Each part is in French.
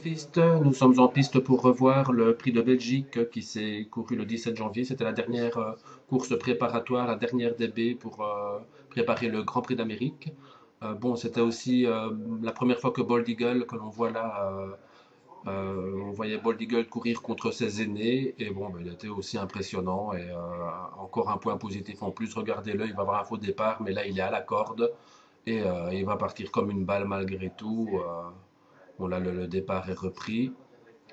Fist, nous sommes en piste pour revoir le Prix de Belgique qui s'est couru le 17 janvier. C'était la dernière course préparatoire, la dernière DB pour préparer le Grand Prix d'Amérique. Bon, c'était aussi la première fois que Bold Eagle, que l'on voit là, on voyait Bold Eagle courir contre ses aînés. Et bon, ben, il était aussi impressionnant. Et encore un point positif en plus, regardez-le, il va avoir un faux départ, mais là il est à la corde. Et il va partir comme une balle malgré tout. Bon, là, le départ est repris.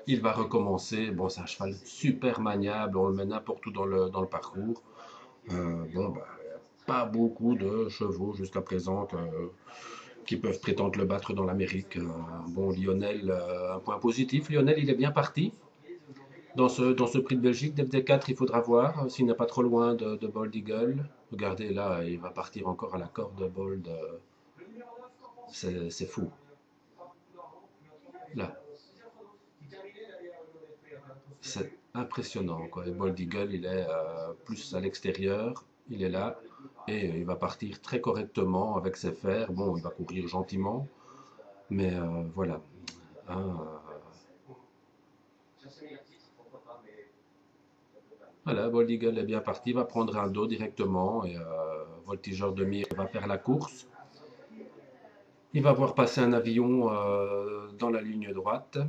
Il va recommencer. Bon, c'est un cheval super maniable. On le met n'importe où dans le parcours. Bon, bah, pas beaucoup de chevaux jusqu'à présent qui peuvent prétendre le battre dans l'Amérique. Bon, Lionel, un point positif. Lionel, il est bien parti. Dans ce prix de Belgique, dès 4 il faudra voir s'il n'est pas trop loin de Bold Eagle. Regardez là, il va partir encore à la corde de Bold. C'est fou. Là, c'est impressionnant, quoi. Et Bold Eagle, il est plus à l'extérieur, il est là, et il va partir très correctement avec ses fers. Bon, il va courir gentiment, mais voilà. Hein, voilà, Bold Eagle est bien parti, va prendre un dos directement, et Voltigeur de Mire va faire la course. Il va voir passer un avion dans la ligne droite.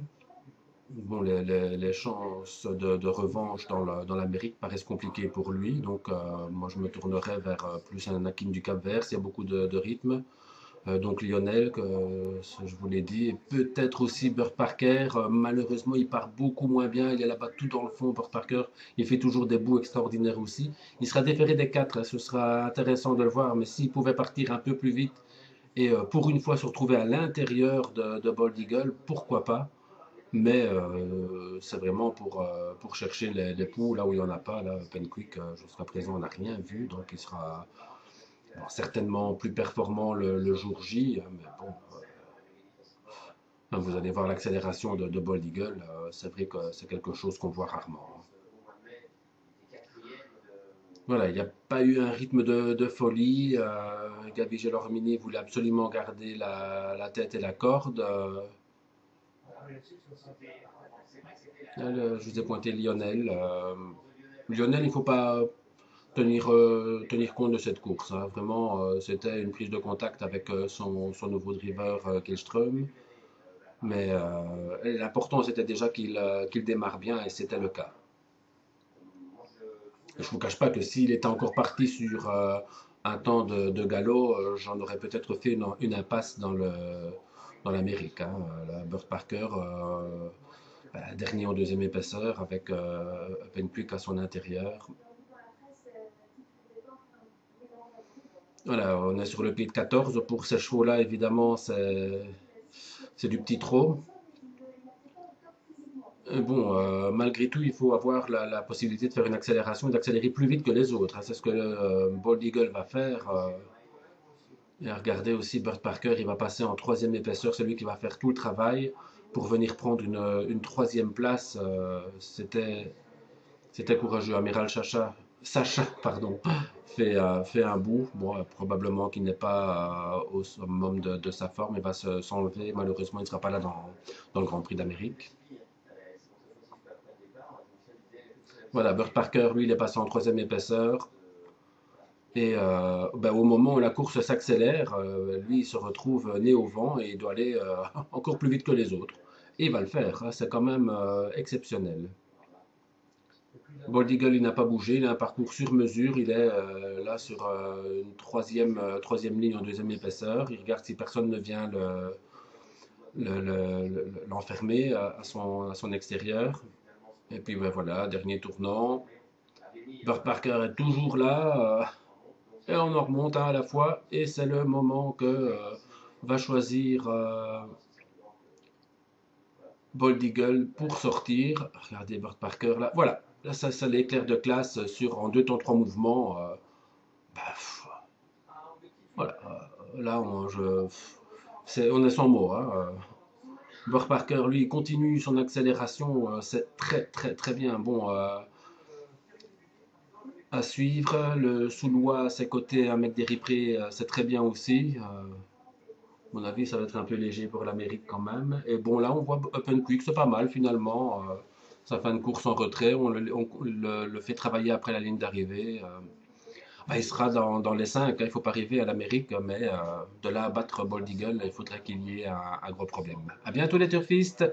Bon, les chances de revanche dans l'Amérique paraissent compliquées pour lui, donc moi je me tournerais vers plus un Akin du Cap-Vert, s'il y a beaucoup de rythme. Donc Lionel, je vous l'ai dit, et peut-être aussi Burt Parker. Malheureusement, il part beaucoup moins bien, il est là-bas tout dans le fond, Burt Parker. Il fait toujours des bouts extraordinaires aussi. Il sera déféré des quatre, hein, ce sera intéressant de le voir, mais s'il pouvait partir un peu plus vite et pour une fois se retrouver à l'intérieur de Bold Eagle, pourquoi pas? Mais c'est vraiment pour chercher les poux là où il n'y en a pas. Là, Penquick, jusqu'à présent, on n'a rien vu, donc il sera bon, certainement plus performant le jour J. Mais bon, vous allez voir l'accélération de Bold Eagle. C'est vrai que c'est quelque chose qu'on voit rarement. Voilà, il n'y a pas eu un rythme de folie. Gabi Gelormini voulait absolument garder la tête et la corde. Là, je vous ai pointé Lionel. Lionel, il ne faut pas tenir compte de cette course, hein. Vraiment, c'était une prise de contact avec son nouveau driver Kellström. Mais l'important, c'était déjà qu'il démarre bien et c'était le cas. Je ne vous cache pas que s'il était encore parti sur un temps de galop, j'en aurais peut-être fait une impasse dans l'Amérique, hein. Burt Parker, dernier en deuxième épaisseur avec Penpuik à son intérieur. Voilà, on est sur le pied de 14. Pour ces chevaux-là, évidemment, c'est du petit trop. Bon, malgré tout, il faut avoir la possibilité de faire une accélération et d'accélérer plus vite que les autres, hein. C'est ce que Bold Eagle va faire. Et regardez aussi Burt Parker, il va passer en troisième épaisseur, celui qui va faire tout le travail pour venir prendre une troisième place. C'était courageux. Amiral Sacha, pardon, fait un bout. Bon, probablement qu'il n'est pas au summum de sa forme. Il va s'enlever. Malheureusement, il ne sera pas là dans le Grand Prix d'Amérique. Voilà, Burt Parker, lui, il est passé en troisième épaisseur. Et ben, au moment où la course s'accélère, lui, il se retrouve nez au vent et il doit aller encore plus vite que les autres. Et il va le faire, hein. C'est quand même exceptionnel. Bold Eagle, il n'a pas bougé, il a un parcours sur mesure, il est là sur une troisième ligne en deuxième épaisseur. Il regarde si personne ne vient l'enfermer à son extérieur. Et puis ben, voilà, dernier tournant. Burt Parker est toujours là. Et on en remonte un à la fois. Et c'est le moment que va choisir Bold Eagle pour sortir. Regardez Burt Parker là. Voilà. Là, ça l'éclair de classe en deux temps, trois mouvements. Bah, voilà. Là, on est sans mots, hein. Burt Parker, lui, continue son accélération. C'est très, très, très bien. Bon, à suivre. Le Soulois, à ses côtés, un mec des Ripré, c'est très bien aussi. mon avis, ça va être un peu léger pour l'Amérique quand même. Et bon, là, on voit Open Quick, c'est pas mal finalement. Sa fin de course en retrait, on le fait travailler après la ligne d'arrivée. Bah, il sera dans les 5, il ne faut pas arriver à l'Amérique, mais de là à battre Bold Eagle, il faudrait qu'il y ait un gros problème. À bientôt les turfistes!